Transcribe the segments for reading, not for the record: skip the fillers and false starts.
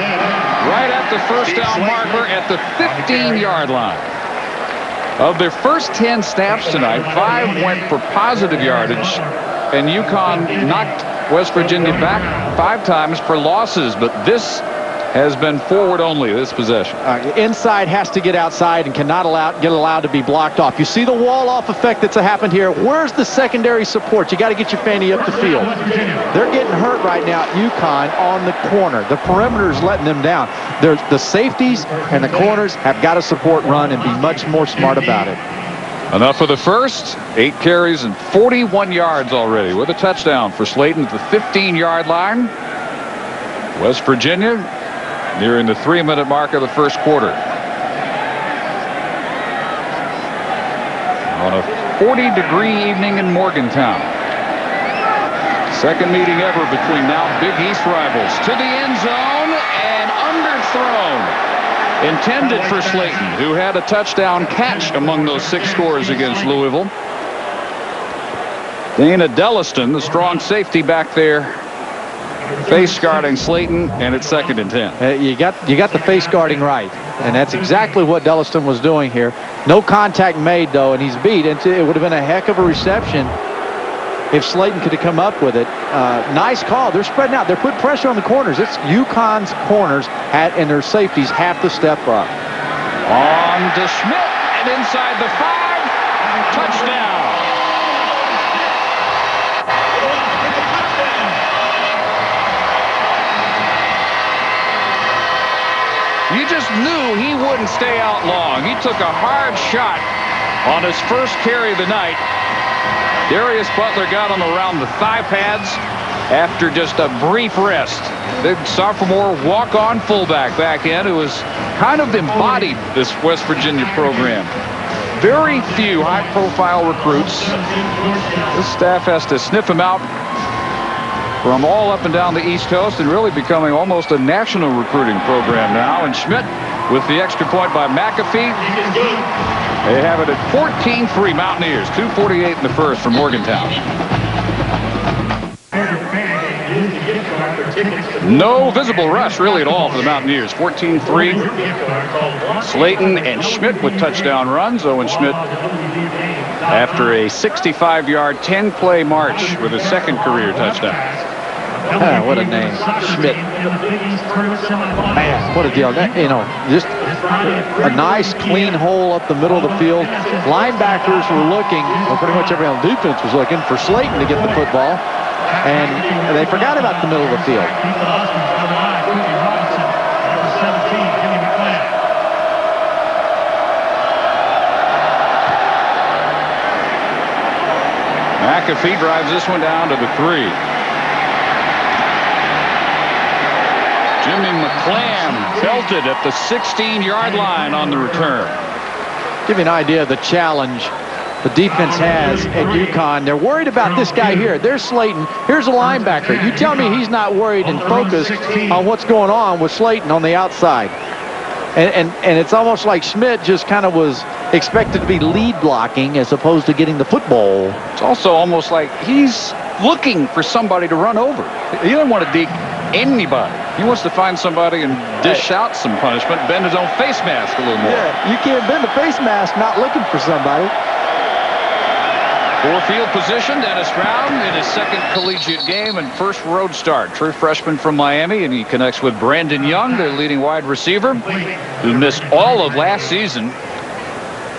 right at the first down marker at the 15-yard line. Of their first 10 snaps tonight, 5 went for positive yardage, and UConn knocked West Virginia back 5 times for losses, but this has been forward only this possession. Inside has to get outside and cannot get allowed to be blocked off. You see the wall-off effect that's happened here. Where's the secondary support? You got to get your fanny up the field. They're getting hurt right now at UConn on the corner. The perimeter is letting them down. The safeties and the corners have got to support run and be much more smart about it. Enough for the first. 8 carries and 41 yards already with a touchdown for Slayton at the 15-yard line. West Virginia nearing the 3-minute mark of the first quarter. On a 40-degree evening in Morgantown. Second meeting ever between now Big East rivals. To the end zone and underthrown. Intended for Slayton, who had a touchdown catch among those 6 scores against Louisville. Dana Delliston, the strong safety back there, face guarding Slayton, and it's 2nd and 10. You got the face guarding right, and that's exactly what Delliston was doing here. No contact made, though, and he's beat. And it would have been a heck of a reception if Slayton could have come up with it. Nice call. They're spreading out. They're putting pressure on the corners. It's UConn's corners and their safeties have to step up. On to Schmidt, and inside the 5, touchdown. You just knew he wouldn't stay out long. He took a hard shot on his first carry of the night. Darius Butler got him around the thigh pads after just a brief rest. Big sophomore walk-on fullback back in who has kind of embodied this West Virginia program. Very few high-profile recruits. This staff has to sniff him out from all up and down the East Coast and really becoming almost a national recruiting program now. And Schmidt with the extra point by McAfee. They have it at 14-3 Mountaineers. 2:48 in the first from Morgantown. No visible rush really at all for the Mountaineers. 14-3. Slayton and Schmidt with touchdown runs. Owen Schmidt after a 65-yard 10-play march with his 2nd career touchdown. What a name, Schmidt. Man, what a deal. Just a nice clean hole up the middle of the field. Linebackers were looking, well, pretty much everyone on defense was looking for Slayton to get the football, and they forgot about the middle of the field. McAfee drives this one down to the 3. Jimmy McClam belted at the 16-yard line on the return. Give you an idea of the challenge the defense has at UConn. They're worried about this guy here. There's Slayton. Here's a linebacker. You tell me he's not worried and focused on what's going on with Slayton on the outside. And it's almost like Schmidt just kind of was expected to be lead blocking as opposed to getting the football. It's also almost like he's looking for somebody to run over. He doesn't want to dig anybody. He wants to find somebody and dish out some punishment, bend his own face mask a little more. Yeah, you can't bend the face mask not looking for somebody. For field position, Dennis Brown in his 2nd collegiate game and first road start. True freshman from Miami, and he connects with Brandon Young, their leading wide receiver, who missed all of last season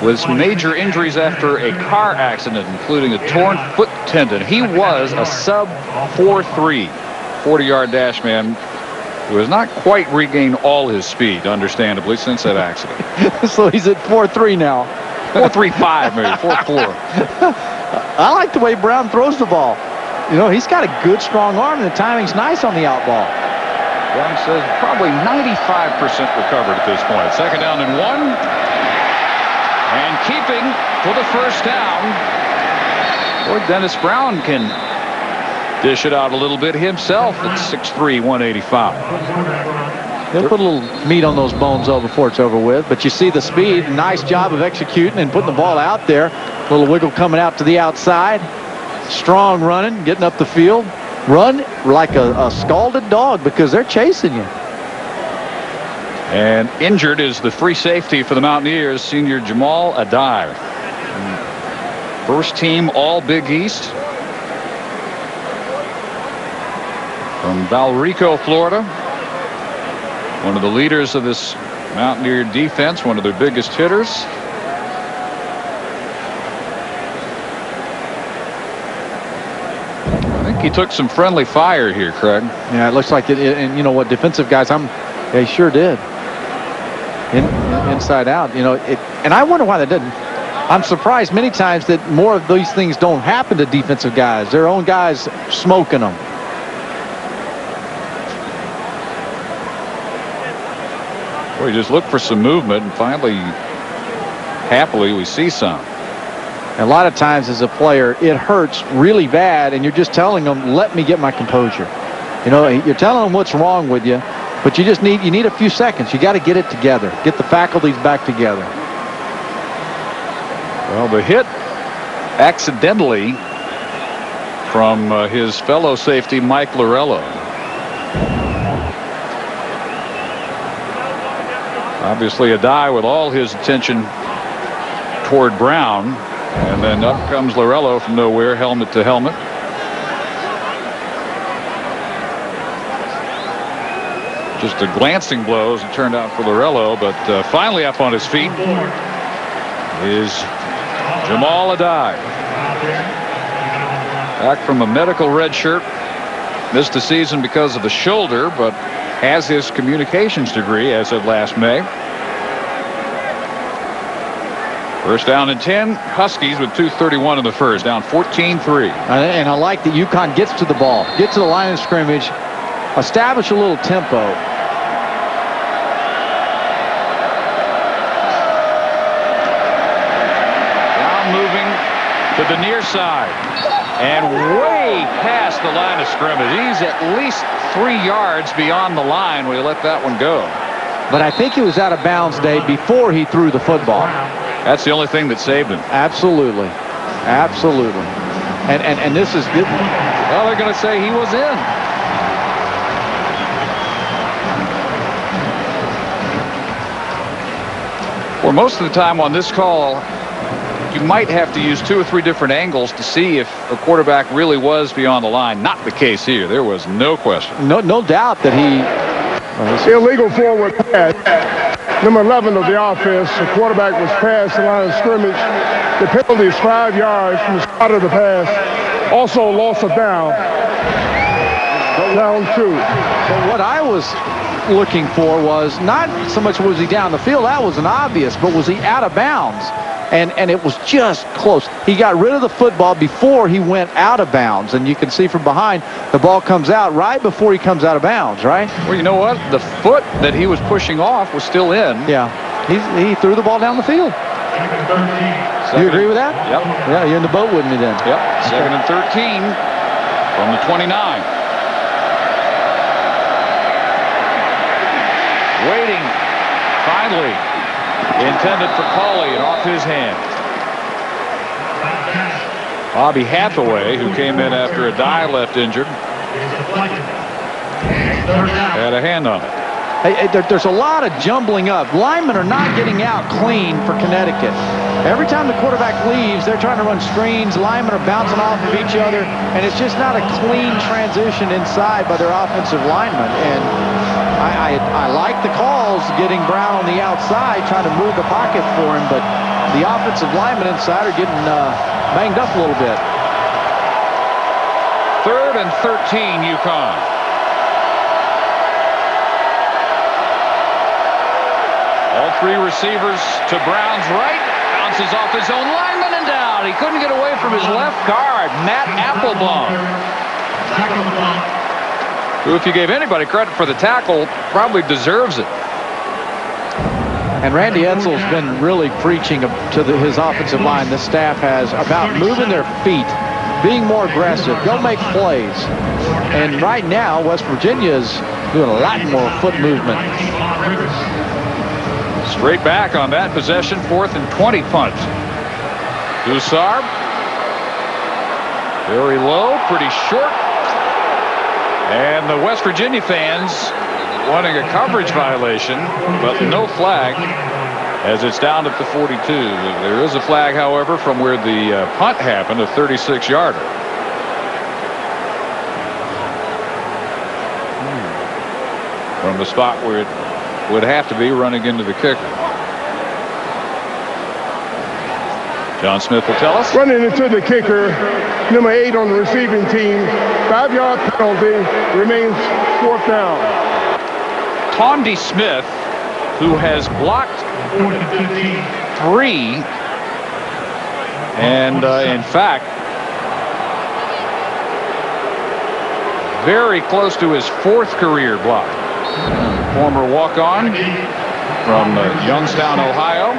with major injuries after a car accident, including a torn foot tendon. He was a sub 4.3 40-yard dash man who has not quite regained all his speed, understandably, since that accident. So he's at 4.3 now. 4.35 maybe, 4.4. I like the way Brown throws the ball. He's got a good, strong arm, and the timing's nice on the out ball. Brown says probably 95% recovered at this point. 2nd down and 1. And keeping for the first down. Boy, Dennis Brown can dish it out a little bit himself at 6'3", 185. They'll put a little meat on those bones before it's over with. But you see the speed. Nice job of executing and putting the ball out there. A little wiggle coming out to the outside. Strong running, getting up the field. Run like a scalded dog because they're chasing you. And injured is the free safety for the Mountaineers, senior Jamal Adai. First team All Big East from Valrico, Florida. One of the leaders of this Mountaineer defense, one of their biggest hitters. I think he took some friendly fire here, Craig. Yeah, it looks like it. And you know what, defensive guys, they sure did. Inside out, you know, and I wonder why that didn't. I'm surprised many times that more of these things don't happen to defensive guys. Their own guys smoking them. Well, you just look for some movement, and finally, happily, we see some. A lot of times as a player, it hurts really bad, and you're just telling them, let me get my composure. You know, you're telling them what's wrong with you, but you need a few seconds. You got to get it together. Get the faculties back together. Well, the hit accidentally from his fellow safety, Mike Lorello. Obviously, Adai with all his attention toward Brown, and then up comes Lorello from nowhere, helmet to helmet. Just a glancing blow as it turned out for Lorello, but finally up on his feet is Jamal Adai. Back from a medical red shirt. Missed the season because of the shoulder, but has his communications degree as of last May. First down and 10. Huskies with 2:31 in the first. Down 14-3. And I like that UConn gets to the ball. Get to the line of scrimmage. Establish a little tempo. To the near side and way past the line of scrimmage. He's at least 3 yards beyond the line when he let that one go. But I think he was out of bounds, Dave, before he threw the football. That's the only thing that saved him. Absolutely. Absolutely. And this is good. Well, they're going to say he was in. Well, most of the time on this call, you might have to use 2 or 3 different angles to see if a quarterback really was beyond the line. Not the case here. There was no question. No doubt that he... Illegal forward pass. Number 11 of the offense. The quarterback was past the line of scrimmage. The penalty is 5 yards from the start of the pass. Also loss of down. Down 2. But what I was looking for was not so much was he down the field. That was an obvious. But was he out of bounds? And it was just close. He got rid of the football before he went out of bounds. And you can see from behind, the ball comes out right before he comes out of bounds, right? Well, you know what? The foot that he was pushing off was still in. Yeah. He threw the ball down the field. Do you agree with that? Yep. Yeah, you're in the boat with me then. Yep. Second and 13 from the 29. Waiting. Finally. Intended for Cauley and off his hand. Bobby Hathaway, who came in after Adai left injured, had a hand on it. Hey, there's a lot of jumbling up. Linemen are not getting out clean for Connecticut. Every time the quarterback leaves, they're trying to run screens. Linemen are bouncing off of each other, and it's just not a clean transition inside by their offensive linemen. And I like the calls, getting Brown on the outside, trying to move the pocket for him, but the offensive linemen inside are getting banged up a little bit. Third and 13, UConn. All 3 receivers to Brown's right. Bounces off his own lineman and down. He couldn't get away from his left guard, Matt Applebaum, who, if you gave anybody credit for the tackle, probably deserves it. And Randy Edsall's been really preaching to his offensive line, the staff has, about moving their feet, being more aggressive, go make plays. And right now, West Virginia is doing a lot more foot movement. Straight back on that possession, 4th and 20 punt. Dussard. Very low, pretty short. And the West Virginia fans wanting a coverage violation, but no flag as it's down at the 42. There is a flag, however, from where the punt happened, a 36-yarder. From the spot where it would have to be running into the kicker. John Smith will tell us. Running into the kicker, number 8 on the receiving team. 5-yard penalty, remains 4th down. Tondy Smith, who has blocked 3, and in fact, very close to his 4th career block. Former walk-on from Youngstown, Ohio.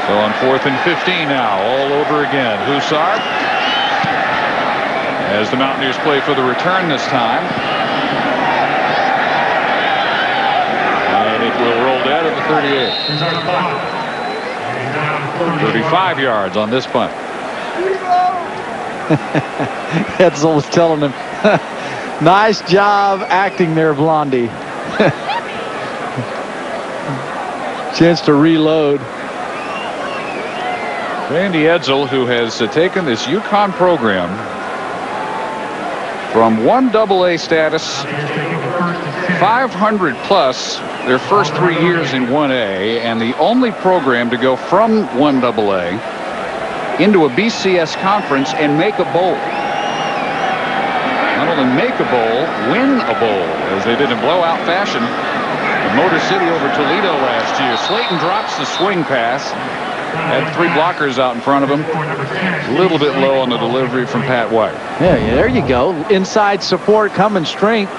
So on 4th and 15 now, all over again. Hussar, as the Mountaineers play for the return this time. And it will roll down to the 38. 35 yards on this punt. Edsel was telling him, nice job acting there, Blondie. Chance to reload. Randy Edsel, who has taken this UConn program from 1AA status, 500 plus their first 3 years in 1A, and the only program to go from 1AA into a BCS conference and make a bowl. Not only make a bowl, win a bowl, as they did in blowout fashion at Motor City over Toledo last year. Slayton drops the swing pass. Had 3 blockers out in front of him. A little bit low on the delivery from Pat White. Yeah, there you go. Inside support coming strength.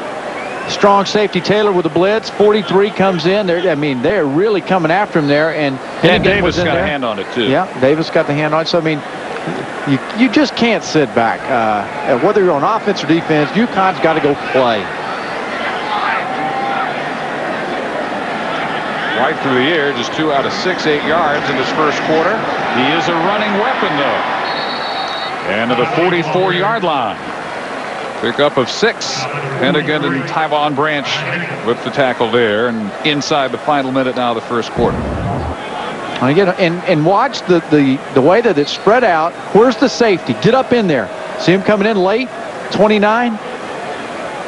Strong safety Taylor with the blitz. 43 comes in. They're really coming after him there. And Davis got a hand on it, too. Yeah, Davis got the hand on it. So, I mean, you just can't sit back. Whether you're on offense or defense, UConn's got to go play. Right through the air, just 2 out of 6, 8 yards in his first quarter. He is a running weapon, though. And to the 44-yard line. Pickup of 6. Hennigan and Tyvon Branch with the tackle there. And inside the final minute now of the first quarter. Again, and watch the way that it's spread out. Where's the safety? Get up in there. See him coming in late, 29.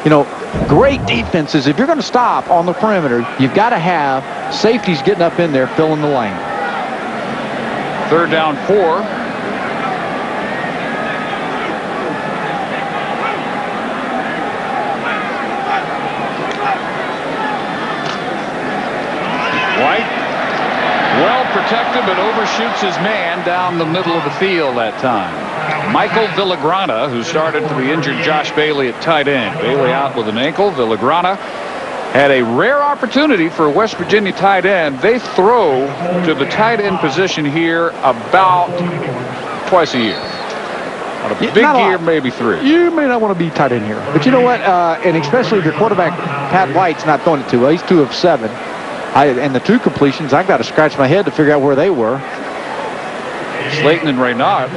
You know, great defenses. If you're going to stop on the perimeter, you've got to have safeties getting up in there, filling the lane. 3rd down 4. White, well protected, but overshoots his man down the middle of the field that time. Michael Villagrana, who started for the injured Josh Bailey at tight end. Bailey out with an ankle. Villagrana had a rare opportunity for a West Virginia tight end. They throw to the tight end position here about twice a year. On a big year, maybe 3. You may not want to be tight end here. But you know what? And especially if your quarterback, Pat White's not throwing it too well. He's 2 of 7. And the 2 completions, I've got to scratch my head to figure out where they were. Slayton and Reynard.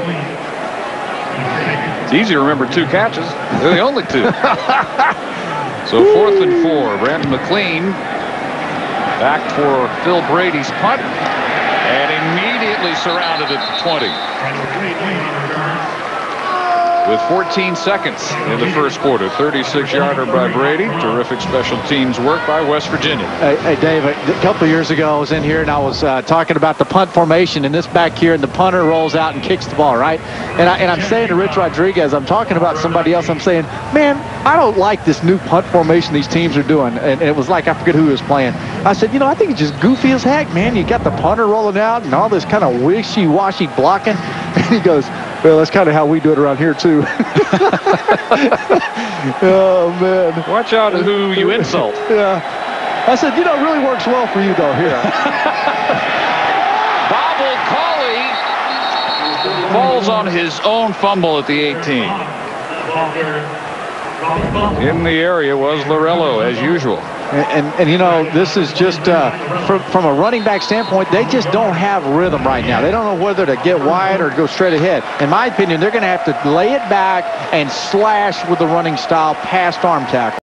It's easy to remember 2 catches. They're the only 2. So 4th and 4. Brandon McLean back for Phil Brady's punt. And immediately surrounded at the 20. With 14 seconds in the first quarter. 36-yarder by Brady. Terrific special teams work by West Virginia. Hey, Dave, a couple of years ago I was in here and I was talking about the punt formation in this back here, and the punter rolls out and kicks the ball, right? And I'm saying to Rich Rodriguez, I'm talking about somebody else, I'm saying, man, I don't like this new punt formation these teams are doing. And it was like, I forget who was playing. I said, you know, I think it's just goofy as heck, man. You got the punter rolling out and all this kind of wishy-washy blocking. And he goes, well, that's kind of how we do it around here, too. Oh, man. Watch out who you insult. Yeah. I said, you know, it really works well for you, though, here. Bobble Cauley falls on his own fumble at the 18. In the area was Lorello, as usual. And you know, this is just from a running back standpoint, they just don't have rhythm right now. They don't know whether to get wide or go straight ahead. In my opinion, they're going to have to lay it back and slash with the running style past arm tackle.